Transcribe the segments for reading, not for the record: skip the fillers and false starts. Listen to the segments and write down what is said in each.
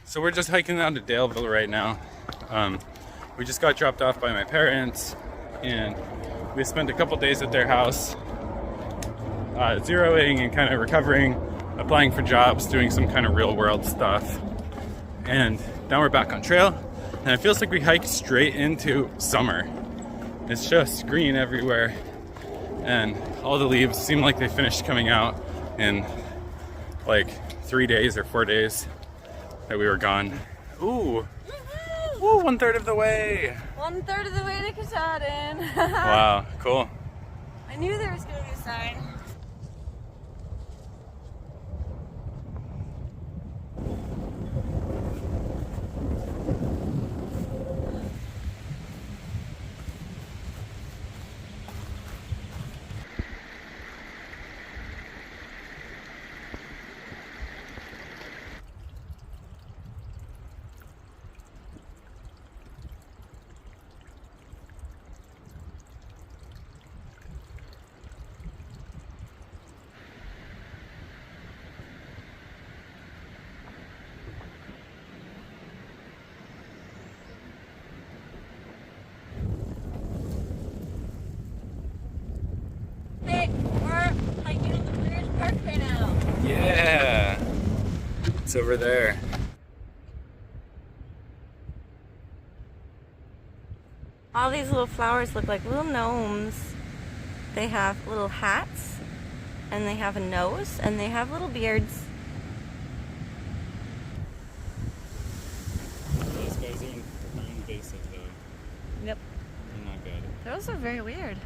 So we're just hiking down to Daleville right now. We just got dropped off by my parents, and we spent a couple days at their house, zeroing and kind of recovering, applying for jobs, doing some kind of real world stuff. And now we're back on trail, and it feels like we hiked straight into summer. It's just green everywhere, and all the leaves seem like they finished coming out in like 3 days or 4 days that we were gone. Ooh, woo, 1/3 of the way. 1/3 of the way to Katahdin. Wow, cool. I knew there was gonna be a sign. Yeah, it's over there. All these little flowers look like little gnomes. They have little hats, and they have a nose, and they have little beards. Those guys are invasive though. Yep. They're not good. Those are very weird.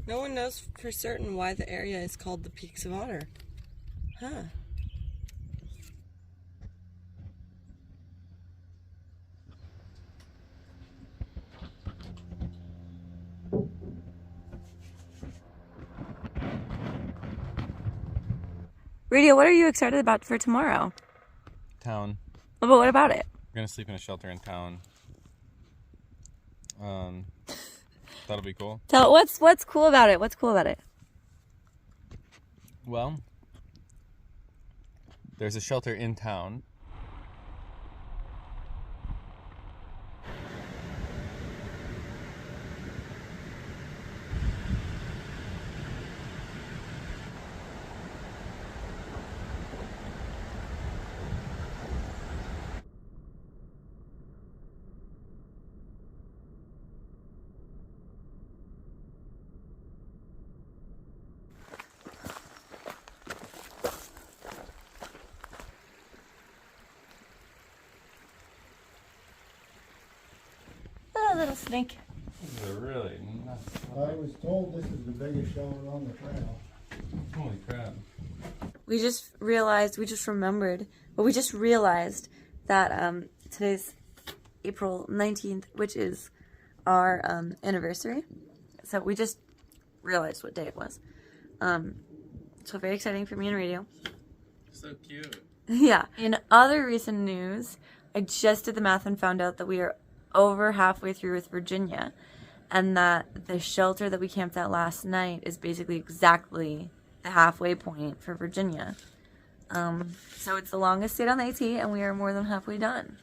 No one knows for certain why the area is called the Peaks of Otter. Huh. Radio, what are you excited about for tomorrow? Town. Oh, but what about it? We're gonna sleep in a shelter in town. That'll be cool. Tell what's cool about it. What's cool about it? Well, there's a shelter in town. Oh, little snake. This is a really nuts. I was told this is the biggest shelter on the trail. Holy crap. We just remembered that today's April 19th, which is our anniversary. So we just realized what day it was. So very exciting for me and radio. So cute. Yeah. In other recent news, I just did the math and found out that we are over halfway through with Virginia, and that the shelter that we camped at last night is basically exactly the halfway point for Virginia. So it's the longest state on the AT, and we are more than halfway done.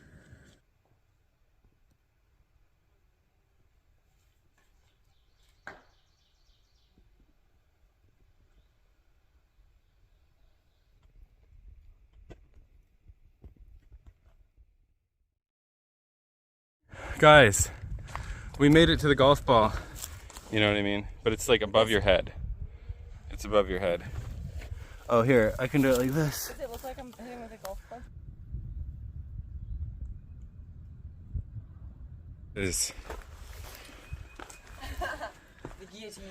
Guys, we made it to the golf ball. You know what I mean? But it's like above your head. It's above your head. Oh, here, I can do it like this. Does it look like I'm hitting with a golf club? It is. The guillotine.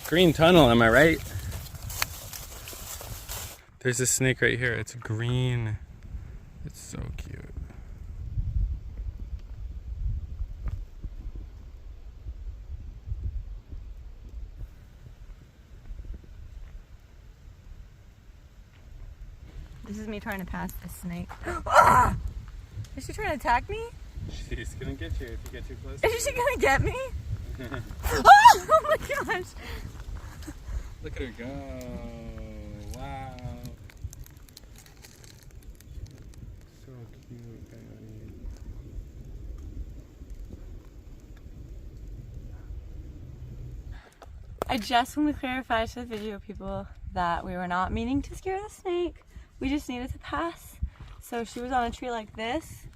Green tunnel, am I right? There's a snake right here. It's green. It's so cute. This is me trying to pass a snake. Is she trying to attack me? She's gonna get you if you get too close. Is she gonna get me? Oh my gosh! Look at her go. Wow. So cute, Coyote. I just want to clarify to the video people that we were not meaning to scare the snake. We just needed to pass. So she was on a tree like this,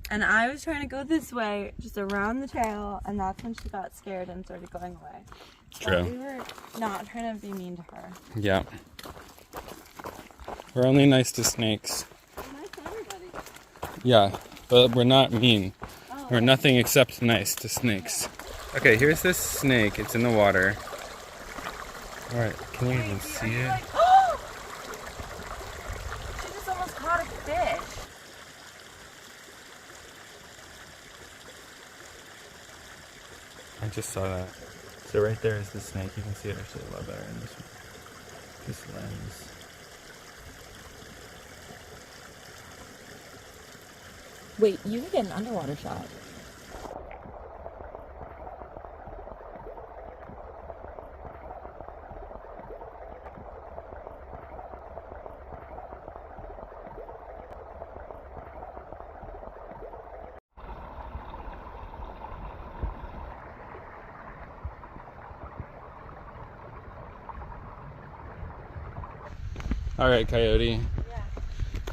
and I was trying to go this way, just around the trail, and that's when she got scared and started going away. True. But we were not trying to be mean to her. Yeah. We're only nice to snakes. We're nice to everybody. Yeah, but we're not mean. Oh. We're nothing except nice to snakes. Okay, here's this snake. It's in the water. Alright, can you even see it? Like, oh! She just almost caught a fish. I just saw that. So right there is the snake. You can see it actually a lot better in this lens. Wait, you could get an underwater shot. All right, Coyote. Yeah.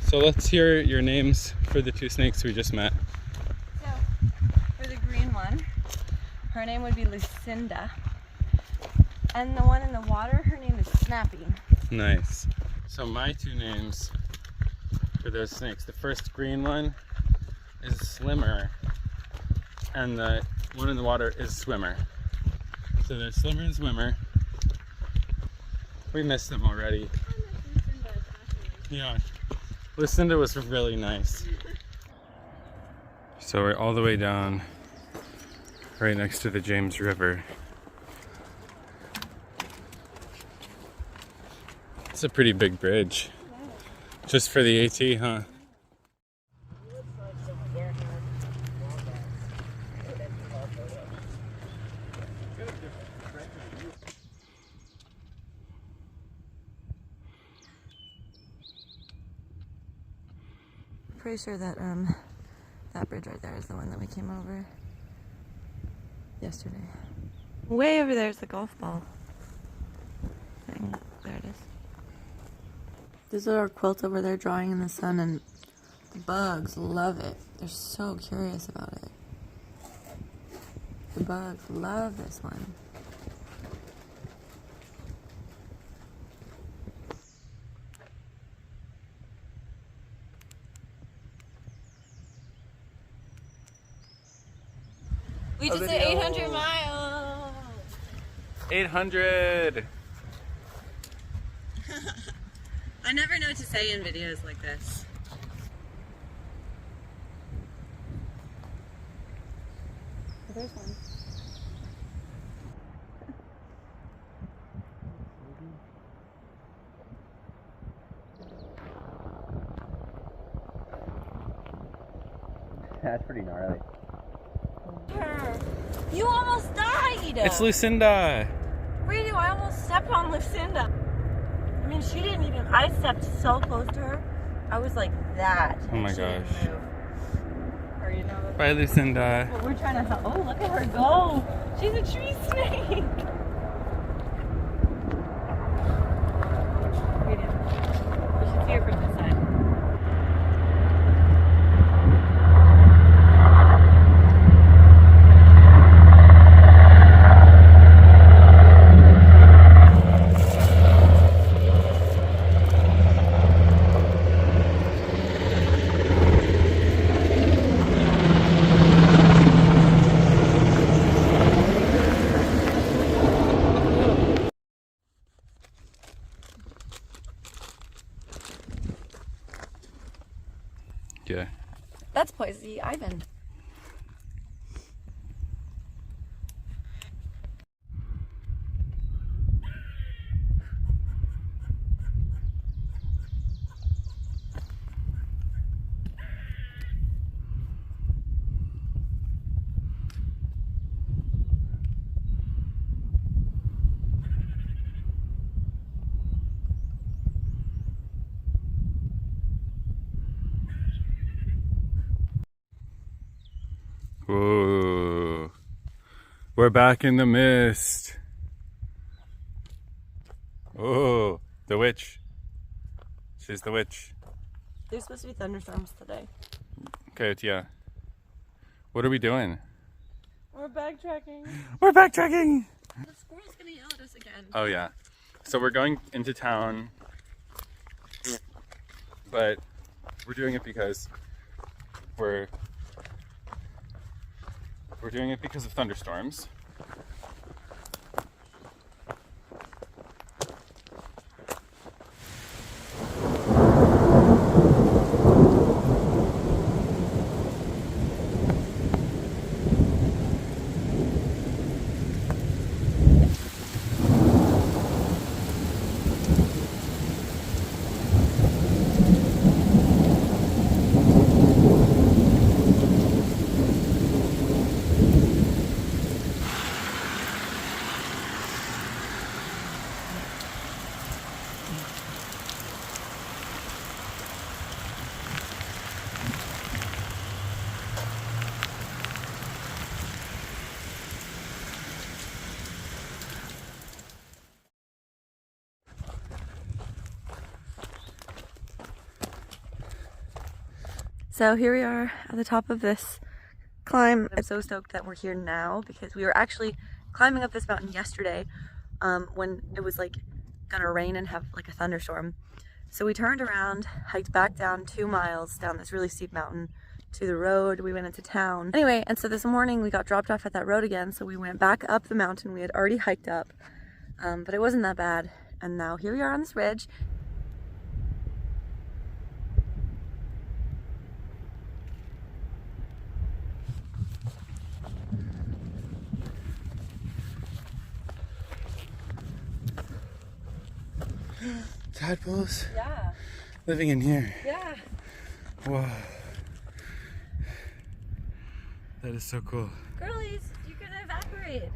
So let's hear your names for the two snakes we just met. So, for the green one, her name would be Lucinda. And the one in the water, her name is Snappy. Nice. So my two names for those snakes, the first green one is Slimmer, and the one in the water is Swimmer. So there's Slimmer and Swimmer. We missed them already. Yeah, Lucinda was really nice. So we're all the way down, right next to the James River. It's a pretty big bridge, just for the AT, huh? Pretty sure that that bridge right there is the one that we came over yesterday. Way over there is the golf ball thing. There it is. There's a little quilt over there drawing in the sun, and the bugs love it. They're so curious about it. The bugs love this one. We just did 800 miles! 800! I never know what to say in videos like this. There's one. That's pretty gnarly. You almost died! It's Lucinda! Really, I almost stepped on Lucinda. I mean, she didn't even, I stepped so close to her. I was like that. Oh my She didn't gosh. move. Or, you know, Bye, Lucinda. but we're trying to help. Oh, look at her go. She's a tree snake. We should see her from this side. Yeah. That's Poisey Ivan. Whoa. We're back in the mist. Oh, the witch. She's the witch. There's supposed to be thunderstorms today. Okay, yeah. What are we doing? We're backtracking. We're backtracking! The squirrel's gonna yell at us again. Oh, yeah. So we're going into town, but we're doing it because we're doing it because of thunderstorms. So here we are at the top of this climb. I'm so stoked that we're here now because we were actually climbing up this mountain yesterday when it was like gonna rain and have like a thunderstorm. So we turned around, hiked back down 2 miles down this really steep mountain to the road. We went into town. Anyway, and so this morning we got dropped off at that road again. So we went back up the mountain we had already hiked up, but it wasn't that bad. And now here we are on this ridge. Tadpoles Yeah, living in here. yeah. Whoa. That is so cool. Girlies, you can evaporate.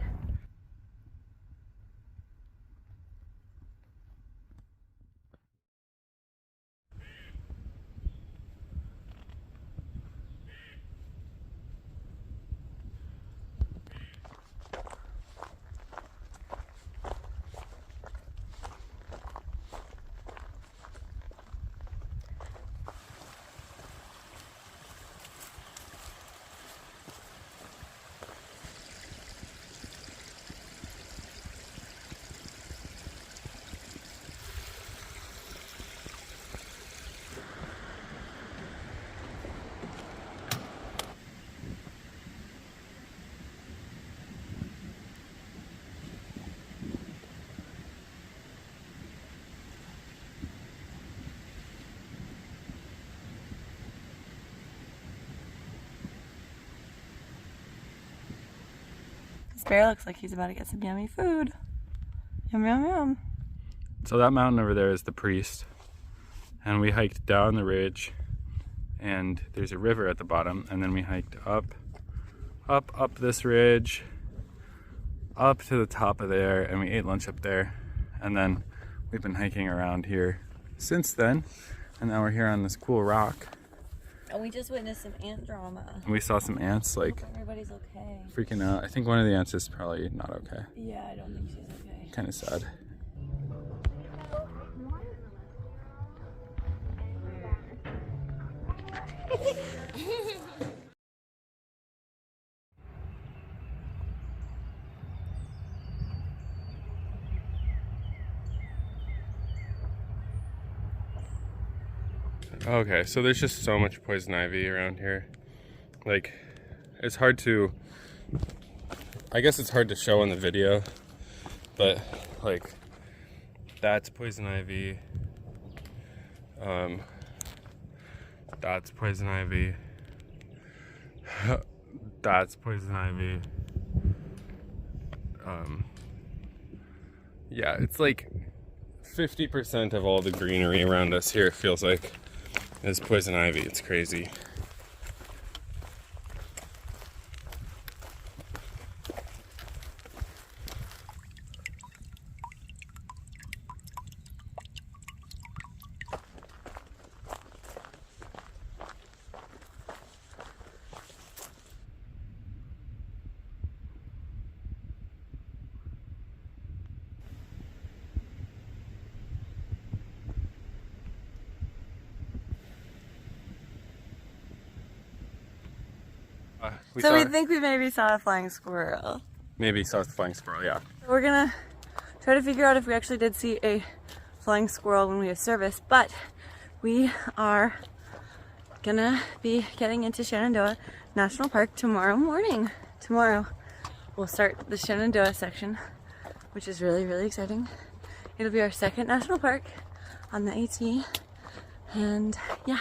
This bear looks like he's about to get some yummy food. Yum, yum, yum. So that mountain over there is the Priest, and we hiked down the ridge, and there's a river at the bottom, and then we hiked up this ridge, up to the top of there, and we ate lunch up there, and then we've been hiking around here since then, and now we're here on this cool rock. And we just witnessed some ant drama. And we saw some ants like Hope everybody's okay. freaking out. I think one of the ants is probably not okay. Yeah, I don't think she's okay. Kind of sad. Okay, so there's just so much poison ivy around here. Like, it's hard to, I guess it's hard to show in the video, but like, that's poison ivy. That's poison ivy. That's poison ivy. Yeah, it's like 50% of all the greenery around us here, it feels like, is poison ivy. It's crazy. We think we maybe saw a flying squirrel. maybe saw a flying squirrel, yeah. We're gonna try to figure out if we actually did see a flying squirrel when we have service, but we are gonna be getting into Shenandoah National Park tomorrow morning. Tomorrow we'll start the Shenandoah section, which is really, really exciting. It'll be our second national park on the AT, and yeah.